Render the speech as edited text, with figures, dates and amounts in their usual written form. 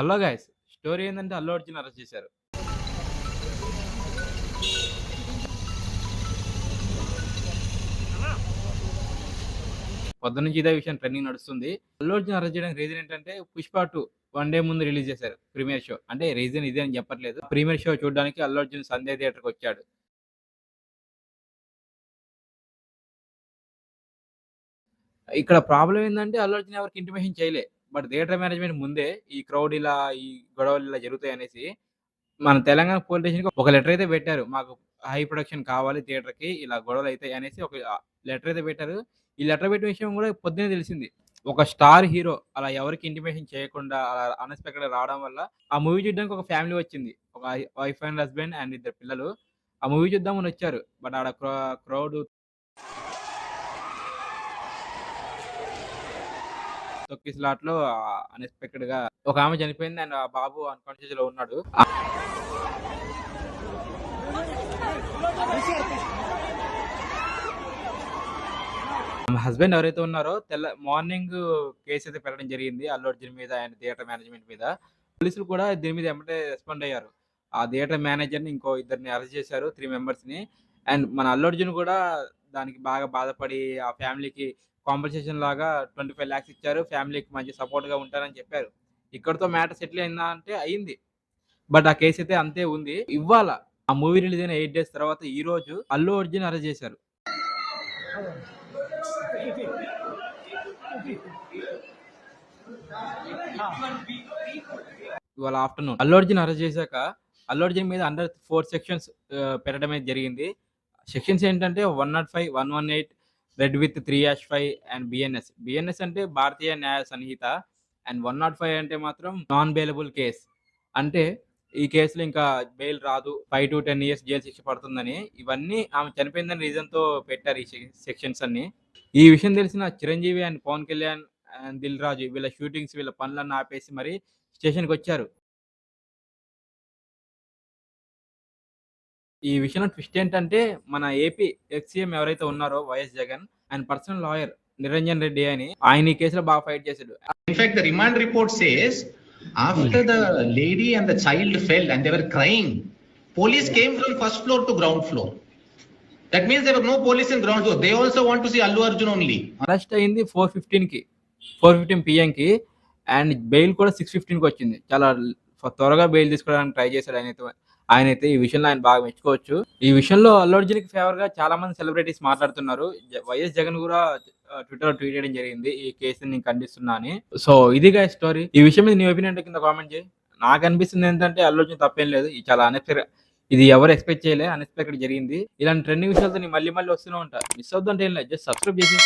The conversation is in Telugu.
Hello guys. స్టోరీ ఏందంటే అల్లు అర్జున్ అరెస్ట్ చేశారు. పొద్దున్నుంచి ఇదే విషయం ట్రెండింగ్ నడుస్తుంది. అల్లు అర్జున్ అరెస్ట్ చేయడానికి రీజన్ ఏంటంటే 'పుష్ప 2' 1 డే ముందు రిలీజ్ చేశారు ప్రీమియర్ షో. అంటే రీజన్ ఇదే అని చెప్పట్లేదు. ప్రీమియర్ షో చూడడానికి అల్లు అర్జున్ సంధ్య థియేటర్‌కొచ్చాడు. ఇక్కడ ప్రాబ్లమ్ ఏందంటే అల్లు అర్జున్ ఎవరికీ ఇంటిమేషన్ చేయలే. బట్ థియేటర్ మేనేజ్‌మెంట్ ముందే ఈ క్రౌడ్ ఇలా, ఈ గొడవలు ఇలా జరుగుతాయనేసి మన తెలంగాణ పోలీస్ స్టేషన్‌కి ఒక లెటర్ అయితే పెట్టారు. మాకు హై ప్రొడక్షన్ కావాలి థియేటర్‌కి. ఇలా గొడవలయితాయి అనేసి ఒక లెటర్ అయితే పెట్టారు. ఈ లెటర్ పెట్టిన విషయం గూడా పొద్దున్నే తెలిసింది. ఒక స్టార్ హీరో అలా ఎవరికీ ఇంటిమేషన్ చేయకుండా అలా అన్‌ఎక్స్‌పెక్టెడ్‌గా రావడం వల్ల ఆ మూవీ చూడ్డానికి ఒక ఫ్యామిలీ వచ్చింది. ఒక వైఫ్ అండ్ హస్బాండ్ అండ్ ఇద్దరు పిల్లలు. ఆ మూవీ చూద్దామని వచ్చారు. బట్ ఆడ క్రౌడ్ తొక్కిసలాటలో అన్‌ఎక్స్‌పెక్టెడ్‌గా ఒక ఆమె చనిపోయింది. అండ్ ఆ బాబు అన్‌కాన్షియస్‌లో ఉన్నాడు. ఆమె హస్బెండ్ ఎవరైతే ఉన్నారో మార్నింగ్ కేసయితే పెట్టడం జరిగింది. అల్లు అర్జున్ మీద అండ్ థియేటర్ మేనేజ్‌మెంట్ మీద. పోలీసులు కూడా దీని మీద ఎమ్మటే రెస్పాండ్ అయ్యారు. ఆ థియేటర్ మేనేజర్‌ని ఇంకో ఇద్దరిని అరెస్ట్ చేశారు. 3 మెంబర్స్‌ని. అండ్ మన అల్లు అర్జున్ కూడా దానికి బాగా బాధపడి ఆ ఫ్యామిలీకి కాంపెన్సేషన్ లాగా 25 లాక్స్ ఇచ్చారు. ఫ్యామిలీకి మంచి సపోర్ట్‌గా ఉంటారని చెప్పారు. ఇక్కడితో మ్యాటర్ సెటిల్ అయిందా అంటే అయింది. బట్ ఆ కేసయితే అంతే ఉంది. ఇవాళ ఆ మూవీ రిలీజ్ అయిన 8 డేస్ తర్వాత ఈరోజు అల్లు అర్జున్ అరెస్ట్ చేశారు. ఇవాళ ఆఫ్టర్‌నూన్. అల్లు అర్జున్ అరెస్ట్ చేశాక, అల్లు అర్జున్ మీద అండర్ 4 సెక్షన్స్ పెట్టడం అయితే జరిగింది. సెక్షన్స్ ఏంటంటే 105, 118, red with 3-5 and BNS. BNS అంటే భారతీయ న్యాయ సంహిత. అండ్ 105 అంటే మాత్రం నాన్ బెయిలబుల్ కేస్. అంటే ఈ కేసులో ఇంకా బెయిల్ రాదు. 5-10 ఇయర్స్ జైలు శిక్ష పడుతుందని. ఇవన్నీ ఆమె చనిపోయిందని రీజన్‌తో పెట్టారు ఈ సెక్షన్స్ అన్నీ. ఈ విషయం తెలిసిన చిరంజీవి అండ్ పవన్ కళ్యాణ్ అండ్ దిల్ రాజు వీళ్ళ షూటింగ్స్, వీళ్ళ పనులన్నీ ఆపేసి మరి స్టేషన్‌కొచ్చారు. ఈ విషయంలో ట్విస్ట్ ఏంటంటే, మన ఏపీ ఎక్స్ సీఎం ఎవరైతే ఉన్నారో వైఎస్ జగన్, ఆయన పర్సనల్ లాయర్ నిరంజన్ రెడ్డి అని ఆయన ఈ కేసులో బాగా ఫైట్ చేసాడు. In fact, the remand report says after the lady and the child fell and they were crying, police came from first floor to ground floor. That means there were no police in ground floor. They also want to see Allu Arjun only. Arrest అయింది 4:15కి 4:15 పీఎంకి అండ్ బెయిల్ కూడా 6:15కి వచ్చింది. చాలా త్వరగా బెయిల్ తీసుకోవడానికి ట్రై చేశాడు ఆయనైతే ఈ విషయంలో ఆయన బాగా మెచ్చుకోవచ్చు. ఈ విషయంలో అల్లు అర్జున్‌కి ఫేవర్‌గా చాలా మంది సెలబ్రిటీస్ మాట్లాడుతున్నారు. వైఎస్ జగన్ కూడా ట్విట్టర్‌లో ట్వీట్ చేయడం జరిగింది. ఈ కేసుని నేను ఖండిస్తున్నా అని. సో ఇది గైస్ స్టోరీ. ఈ విషయం మీద నీ ఒపీనియన్ ఏంటో కింద కామెంట్ చేయి. నాకు అనిపిస్తుంది ఏంటంటే అల్లు అర్జున్ తప్పేం లేదు. ఇది చాలా ఇది ఎవరు ఎక్స్‌పెక్ట్ చేయలే. అన్‌ఎక్స్‌పెక్టెడ్ జరిగింది. ఇలాంటి ట్రెండింగ్ విషయాలతో నేను మళ్ళీ వస్తూనే ఉంటా. మిస్ అవ్వద్దంటే ఏం లేదు. జస్ట్ సబ్స్క్రైబ్ చేసేయి.